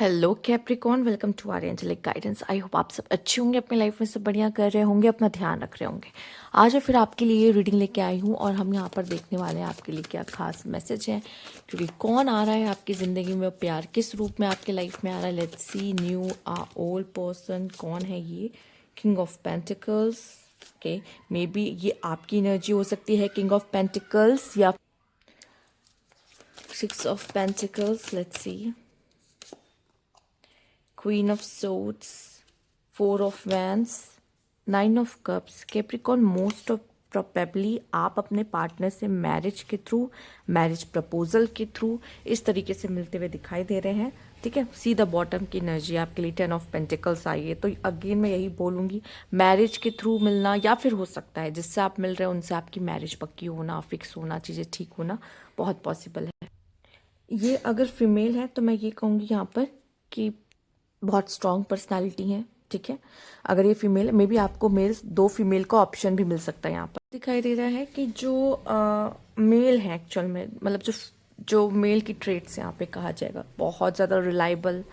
Hello Capricorn, welcome to our angelic guidance. I hope आप सब अच्छे होंगे, अपनी लाइफ में सब बढ़िया कर रहे होंगे, अपना ध्यान रख रहे होंगे। आज मैं फिर आपके लिए रीडिंग लेके आई हूँ और हम यहाँ पर देखने वाले हैं आपके लिए क्या खास मैसेज है, क्योंकि कौन आ रहा है आपकी ज़िंदगी में, प्यार किस रूप में आपके लाइफ में आ रहा है। Let's see, new old person, कौन है ये। King of pentacles, okay, may be ये आपकी एनर्जी हो सकती है, किंग ऑफ पेंटिकल्स या six of pentacles. Let's see, Queen of Swords, Four of Wands, Nine of Cups। Capricorn, most of probably आप अपने पार्टनर से मैरिज के थ्रू, मैरिज प्रपोजल के थ्रू इस तरीके से मिलते हुए दिखाई दे रहे हैं। ठीक है, सी द बॉटम की एनर्जी आपके लिए 10 ऑफ पेंटिकल्स आई है। तो अगेन मैं यही बोलूँगी, मैरिज के थ्रू मिलना, या फिर हो सकता है जिससे आप मिल रहे हो उनसे आपकी मैरिज पक्की होना, फिक्स होना, चीज़ें ठीक होना बहुत पॉसिबल है। ये अगर फीमेल है तो मैं ये कहूँगी यहाँ पर कि बहुत स्ट्रॉन्ग पर्सनालिटी है। ठीक है, अगर ये फीमेल है, मे बी आपको मेल्स, दो फीमेल का ऑप्शन भी मिल सकता है। यहाँ पर दिखाई दे रहा है कि जो मेल है एक्चुअल में, मतलब जो जो मेल की ट्रेट्स यहाँ पे कहा जाएगा, बहुत ज़्यादा रिलायबल,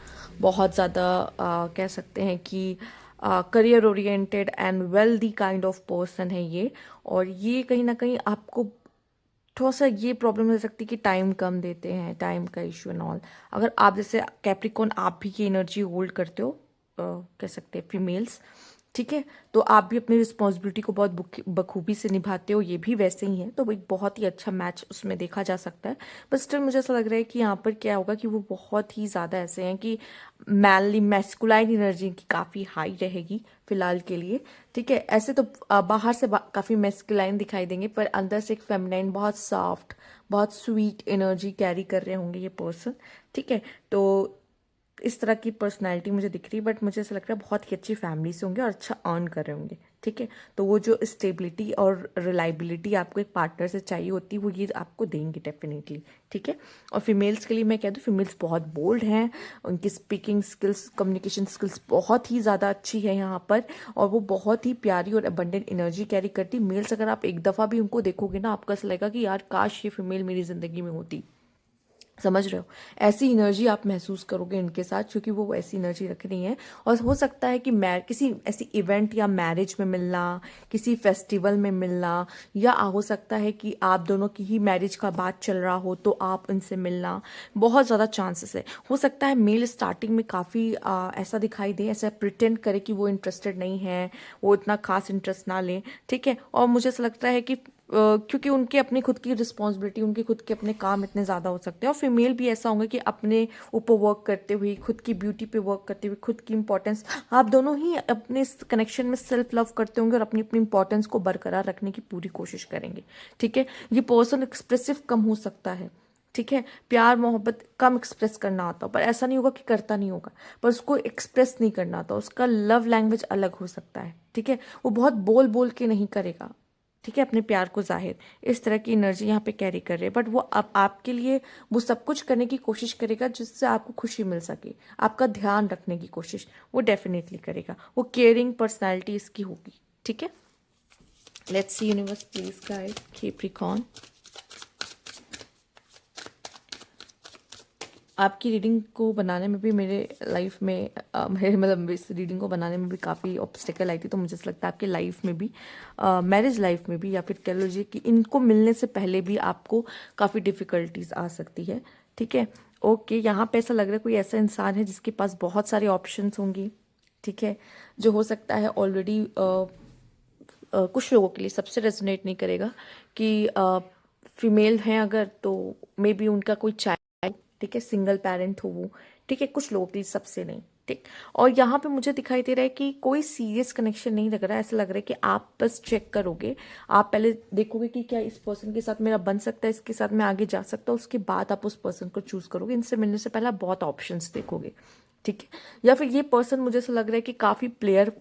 बहुत ज़्यादा कह सकते हैं कि career oriented and wealthy kind of person है ये। और ये कहीं ना कहीं आपको थोड़ा सा ये प्रॉब्लम हो सकती है कि टाइम कम देते हैं, टाइम का इशू एंड ऑल। अगर आप जैसे कैप्रिकॉन, आप भी ये एनर्जी होल्ड करते हो, कह सकते हैं फीमेल्स, ठीक है, तो आप भी अपनी रिस्पॉन्सिबिलिटी को बहुत बखूबी से निभाते हो, ये भी वैसे ही है। तो एक बहुत ही अच्छा मैच उसमें देखा जा सकता है। बट स्टिल मुझे ऐसा लग रहा है कि यहाँ पर क्या होगा कि वो बहुत ही ज़्यादा ऐसे हैं कि मैनली मैस्कुलाइन एनर्जी की काफ़ी हाई रहेगी फिलहाल के लिए। ठीक है, ऐसे तो बाहर से काफ़ी मैस्कुलाइन दिखाई देंगे, पर अंदर से एक फेमिनाइन, बहुत सॉफ्ट, बहुत स्वीट एनर्जी कैरी कर रहे होंगे ये पर्सन। ठीक है, तो इस तरह की पर्सनैलिटी मुझे दिख रही है। बट मुझे ऐसा लग रहा है बहुत ही अच्छी फैमिली से होंगे और अच्छा अर्न कर रहे होंगे। ठीक है, तो वो जो स्टेबिलिटी और रिलायबिलिटी आपको एक पार्टनर से चाहिए होती है, वो ये आपको देंगे डेफिनेटली। ठीक है, और फीमेल्स के लिए मैं कह दूँ, फीमेल्स बहुत बोल्ड हैं, उनकी स्पीकिंग स्किल्स, कम्युनिकेशन स्किल्स बहुत ही ज़्यादा अच्छी है यहाँ पर, और वो बहुत ही प्यारी और अबंडेंट एनर्जी कैरी करती। मेल्स अगर आप एक दफ़ा भी उनको देखोगे ना, आपको ऐसा लगेगा कि यार काश ये फीमेल मेरी ज़िंदगी में होती। समझ रहे हो, ऐसी एनर्जी आप महसूस करोगे इनके साथ, क्योंकि वो ऐसी एनर्जी रख रही हैं। और हो सकता है कि किसी ऐसी इवेंट या मैरिज में मिलना, किसी फेस्टिवल में मिलना, या हो सकता है कि आप दोनों की ही मैरिज का बात चल रहा हो तो आप इनसे मिलना, बहुत ज़्यादा चांसेस है। हो सकता है मेल स्टार्टिंग में काफ़ी ऐसा दिखाई दे, ऐसा प्रिटेंड करे कि वो इंटरेस्टेड नहीं है, वो इतना खास इंटरेस्ट ना लें। ठीक है, और मुझे ऐसा लगता है कि क्योंकि उनकी अपनी खुद की रिस्पॉन्सिबिलिटी, उनके खुद के अपने काम इतने ज़्यादा हो सकते हैं। और फीमेल भी ऐसा होंगे कि अपने ऊपर वर्क करते हुए, खुद की ब्यूटी पे वर्क करते हुए, खुद की इंपॉर्टेंस, आप दोनों ही अपने इस कनेक्शन में सेल्फ लव करते होंगे और अपनी अपनी इंपॉर्टेंस को बरकरार रखने की पूरी कोशिश करेंगे। ठीक है, ये पर्सन एक्सप्रेसिव कम हो सकता है। ठीक है, प्यार मोहब्बत कम एक्सप्रेस करना आता हो, पर ऐसा नहीं होगा कि करता नहीं होगा, पर उसको एक्सप्रेस नहीं करना आता, उसका लव लैंग्वेज अलग हो सकता है। ठीक है, वो बहुत बोल बोल के नहीं करेगा, ठीक है, अपने प्यार को जाहिर, इस तरह की एनर्जी यहाँ पे कैरी कर रहे हैं। बट वो अब आपके लिए वो सब कुछ करने की कोशिश करेगा जिससे आपको खुशी मिल सके, आपका ध्यान रखने की कोशिश वो डेफिनेटली करेगा। वो केयरिंग पर्सनैलिटी इसकी होगी। ठीक है, let's see universe please guide Capricorn. आपकी रीडिंग को बनाने में भी मेरे लाइफ में मेरे मतलब इस रीडिंग को बनाने में भी काफ़ी ऑब्स्टेकल आई थी। तो मुझे ऐसा लगता है आपके लाइफ में भी, मैरिज लाइफ में भी, या फिर कह लीजिए कि इनको मिलने से पहले भी आपको काफ़ी डिफ़िकल्टीज आ सकती है। ठीक है, ओके, यहाँ पे ऐसा लग रहा है कोई ऐसा इंसान है जिसके पास बहुत सारे ऑप्शंस होंगे। ठीक है, जो हो सकता है ऑलरेडी कुछ लोगों के लिए सबसे रेजोनेट नहीं करेगा कि फीमेल हैं अगर, तो मे बी उनका कोई चाइल्ड, ठीक है, सिंगल पेरेंट हो वो। ठीक है, कुछ लोगों के लिए, सबसे नहीं। ठीक, और यहाँ पे मुझे दिखाई दे रहा है कि कोई सीरियस कनेक्शन नहीं लग रहा है। ऐसा लग रहा है कि आप बस चेक करोगे, आप पहले देखोगे कि क्या इस पर्सन के साथ मेरा बन सकता है, इसके साथ मैं आगे जा सकता हूँ, उसके बाद आप उस पर्सन को चूज करोगे। इनसे मिलने से पहले आप बहुत ऑप्शंस देखोगे। ठीक है, या फिर ये पर्सन, मुझे ऐसा लग रहा है कि काफ़ी player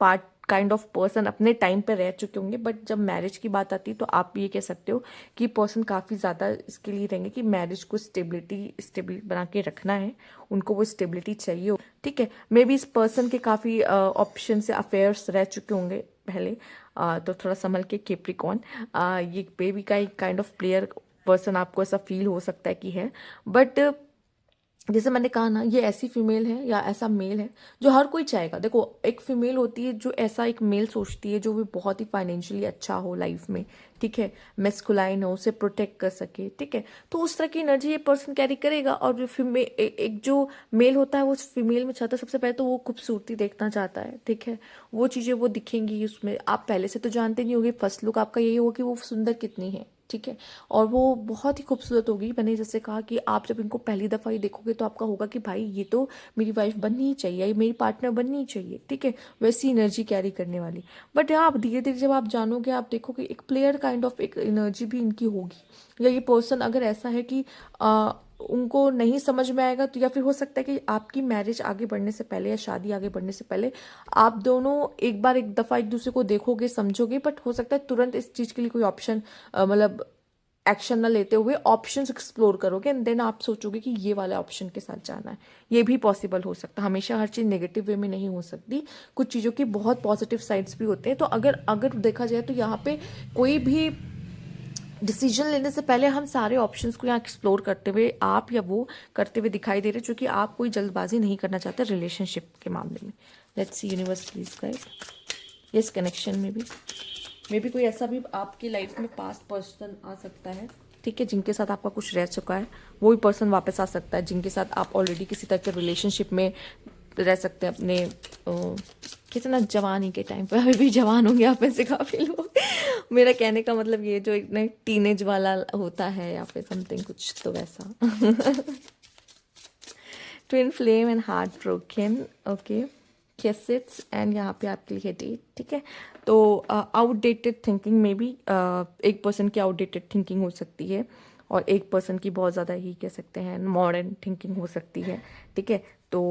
part kind of person अपने टाइम पे रह चुके होंगे। बट जब मैरिज की बात आती है तो आप ये कह सकते हो कि पर्सन काफ़ी ज़्यादा इसके लिए रहेंगे कि मैरिज को स्टेबिलिटी बना के रखना है, उनको वो स्टेबिलिटी चाहिए हो। ठीक है, मे बी इस पर्सन के काफ़ी ऑप्शन से अफेयर्स रह चुके होंगे पहले, तो थोड़ा संभल के कैप्रिकॉर्न। ये बेबी का एक काइंड ऑफ प्लेयर पर्सन आपको ऐसा फील हो सकता है कि है। बट जैसे मैंने कहा ना, ये ऐसी फीमेल है या ऐसा मेल है जो हर कोई चाहेगा। देखो, एक फीमेल होती है जो ऐसा एक मेल सोचती है जो भी बहुत ही फाइनेंशियली अच्छा हो लाइफ में, ठीक है, मेस्कुलाइन हो, उसे प्रोटेक्ट कर सके, ठीक है, तो उस तरह की एनर्जी ये पर्सन कैरी करेगा। और जो फीमेल एक जो मेल होता है वो फीमेल में चाहता है, सबसे पहले तो वो खूबसूरती देखना चाहता है, ठीक है, वो चीज़ें वो दिखेंगी उसमें। आप पहले से तो जानते नहीं होगे, फर्स्ट लुक आपका यही होगा कि वो सुंदर कितनी है, ठीक है, और वो बहुत ही खूबसूरत होगी। मैंने जैसे कहा कि आप जब इनको पहली दफ़ा ही देखोगे तो आपका होगा कि भाई ये तो मेरी वाइफ बननी ही चाहिए, ये मेरी पार्टनर बननी ही चाहिए, ठीक है, वैसी एनर्जी कैरी करने वाली। बट आप धीरे धीरे जब आप जानोगे, आप देखोगे एक प्लेयर काइंड ऑफ एक एनर्जी भी इनकी होगी। या ये पर्सन अगर ऐसा है कि उनको नहीं समझ में आएगा, तो या फिर हो सकता है कि आपकी मैरिज आगे बढ़ने से पहले या शादी आगे बढ़ने से पहले आप दोनों एक बार एक दफ़ा एक दूसरे को देखोगे, समझोगे, बट हो सकता है तुरंत इस चीज़ के लिए कोई ऑप्शन मतलब एक्शन ना लेते हुए ऑप्शंस एक्सप्लोर करोगे, एंड देन आप सोचोगे कि ये वाले ऑप्शन के साथ जाना है। ये भी पॉसिबल हो सकता है। हमेशा हर चीज़ नेगेटिव वे में नहीं हो सकती, कुछ चीज़ों की बहुत पॉजिटिव साइड्स भी होते हैं। तो अगर अगर देखा जाए तो यहाँ पे कोई भी डिसीजन लेने से पहले हम सारे ऑप्शंस को यहाँ एक्सप्लोर करते हुए, आप या वो करते हुए दिखाई दे रहे हैं, क्योंकि आप कोई जल्दबाजी नहीं करना चाहते रिलेशनशिप के मामले में। Let's see universe please guide, yes connection में भी मे बी कोई ऐसा भी आपकी लाइफ में पास्ट पर्सन आ सकता है, ठीक है, जिनके साथ आपका कुछ रह चुका है, वो भी पर्सन वापस आ सकता है, जिनके साथ आप ऑलरेडी किसी तरह के रिलेशनशिप में रह सकते हैं अपने कितना जवानी के टाइम पे। अभी भी जवान होंगे आप में से काफ़ी लोग। मेरा कहने का मतलब ये जो एक ना टीनेज वाला होता है या फिर समथिंग कुछ, तो वैसा। Twin flame and heart broken, okay, cassettes and यहाँ पे आपके लिए डेट, ठीक है। तो आउटडेटेड थिंकिंग में भी एक पर्सन की आउटडेटेड थिंकिंग हो सकती है, और एक पर्सन की बहुत ज़्यादा ही कह सकते हैं मॉडर्न थिंकिंग हो सकती है, ठीक है। तो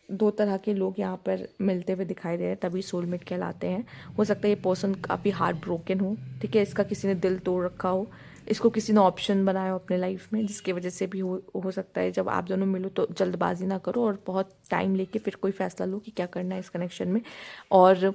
दो तरह के लोग यहाँ पर मिलते हुए दिखाई दे रहे हैं, तभी सोलमेट कहलाते हैं। हो सकता है ये पर्सन काफ़ी हार्ट ब्रोकन हो, ठीक है, इसका किसी ने दिल तोड़ रखा हो, इसको किसी ने ऑप्शन बनाया हो अपने लाइफ में, जिसकी वजह से भी हो सकता है जब आप दोनों मिलो तो जल्दबाजी ना करो और बहुत टाइम लेके फिर कोई फैसला लो कि क्या करना है इस कनेक्शन में। और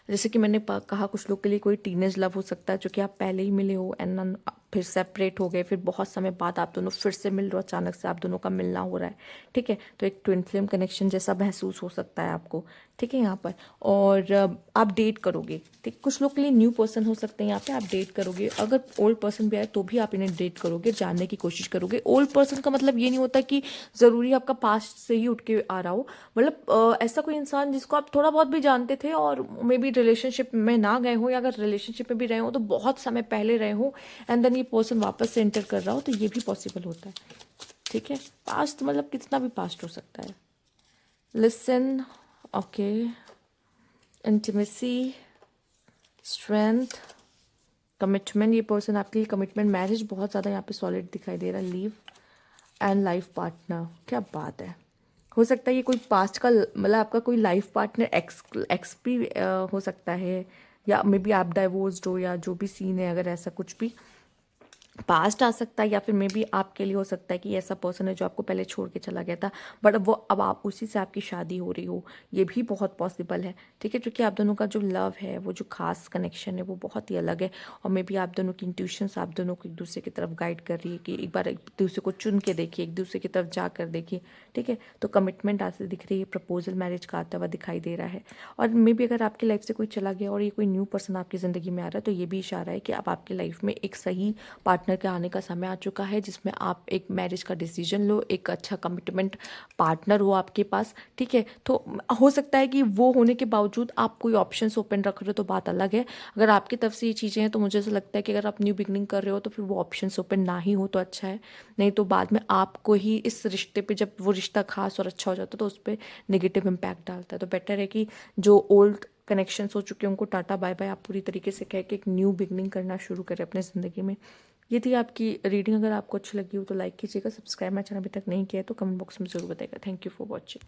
जैसे कि मैंने कहा, कुछ लोग के लिए कोई टीनेज लव हो सकता है, जो कि आप पहले ही मिले हो एंड फिर सेपरेट हो गए, फिर बहुत समय बाद आप दोनों फिर से मिल रहे हो, अचानक से आप दोनों का मिलना हो रहा है, ठीक है। तो एक ट्विन फ्लेम कनेक्शन जैसा महसूस हो सकता है आपको, ठीक है, यहाँ पर। और आप डेट करोगे, ठीक, कुछ लोग के लिए न्यू पर्सन हो सकते हैं यहाँ पे, आप डेट करोगे। अगर ओल्ड पर्सन भी आए तो भी आप इन्हें डेट करोगे, जानने की कोशिश करोगे। ओल्ड पर्सन का मतलब ये नहीं होता कि ज़रूरी आपका पास्ट से ही उठ के आ रहा हो, मतलब ऐसा कोई इंसान जिसको आप थोड़ा बहुत भी जानते थे और मे बी रिलेशनशिप में ना गए हो, या अगर रिलेशनशिप में भी रहे हो तो बहुत समय पहले रहे हो, एंड देन ये पर्सन वापस से एंटर कर रहा हो, तो ये भी पॉसिबल होता है, ठीक है। पास्ट मतलब कितना भी पास्ट हो सकता है। Listen, okay, intimacy, strength, commitment, ये पर्सन आपके लिए कमिटमेंट, मैरिज बहुत ज़्यादा यहाँ पे सॉलिड दिखाई दे रहा है, लीव एंड लाइफ पार्टनर, क्या बात है। हो सकता है ये कोई पास्ट का मतलब आपका कोई लाइफ पार्टनर एक्स भी हो सकता है, या मे बी आप डाइवोर्स्ड हो, या जो भी सीन है, अगर ऐसा कुछ भी पास्ट आ सकता है, या फिर मे बी आपके लिए हो सकता है कि ऐसा पर्सन है जो आपको पहले छोड़ के चला गया था, बट अब आप उसी से आपकी शादी हो रही हो, ये भी बहुत पॉसिबल है, ठीक है, क्योंकि आप दोनों का जो लव है, वो जो खास कनेक्शन है, वो बहुत ही अलग है। और मे बी आप दोनों की इंट्यूशंस आप दोनों को एक दूसरे की तरफ गाइड कर रही है कि एक बार एक दूसरे को चुन के देखिए, एक दूसरे की तरफ जा कर देखिए, ठीक है। तो कमिटमेंट आते दिख रही है, प्रपोजल मैरिज का आता हुआ दिखाई दे रहा है। और मे बी अगर आपकी लाइफ से कोई चला गया और ये कोई न्यू पर्सन आपकी ज़िंदगी में आ रहा है, तो ये भी इशारा है कि अब आपकी लाइफ में एक सही पार्टनर के आने का समय आ चुका है, जिसमें आप एक मैरिज का डिसीजन लो, एक अच्छा कमिटमेंट पार्टनर हो आपके पास, ठीक है। तो हो सकता है कि वो होने के बावजूद आप कोई ऑप्शंस ओपन रख रहे हो, तो बात अलग है। अगर आपकी तरफ से ये चीज़ें हैं तो मुझे ऐसा लगता है कि अगर आप न्यू बिगनिंग कर रहे हो तो फिर वो ऑप्शंस ओपन ना ही हो तो अच्छा है, नहीं तो बाद में आपको ही इस रिश्ते पे, जब वो रिश्ता खास और अच्छा हो जाता है तो उस पर नेगेटिव इम्पैक्ट डालता है। तो बेटर है कि जो ओल्ड कनेक्शंस हो चुके हैं उनको टाटा बाय बाय आप पूरी तरीके से कह के एक न्यू बिगनिंग करना शुरू करें अपने ज़िंदगी में। ये थी आपकी रीडिंग। अगर आपको अच्छी लगी हो तो लाइक कीजिएगा, सब्सक्राइब मेरा चैनल अभी तक नहीं किया है तो कमेंट बॉक्स में ज़रूर बताइएगा। Thank you for watching.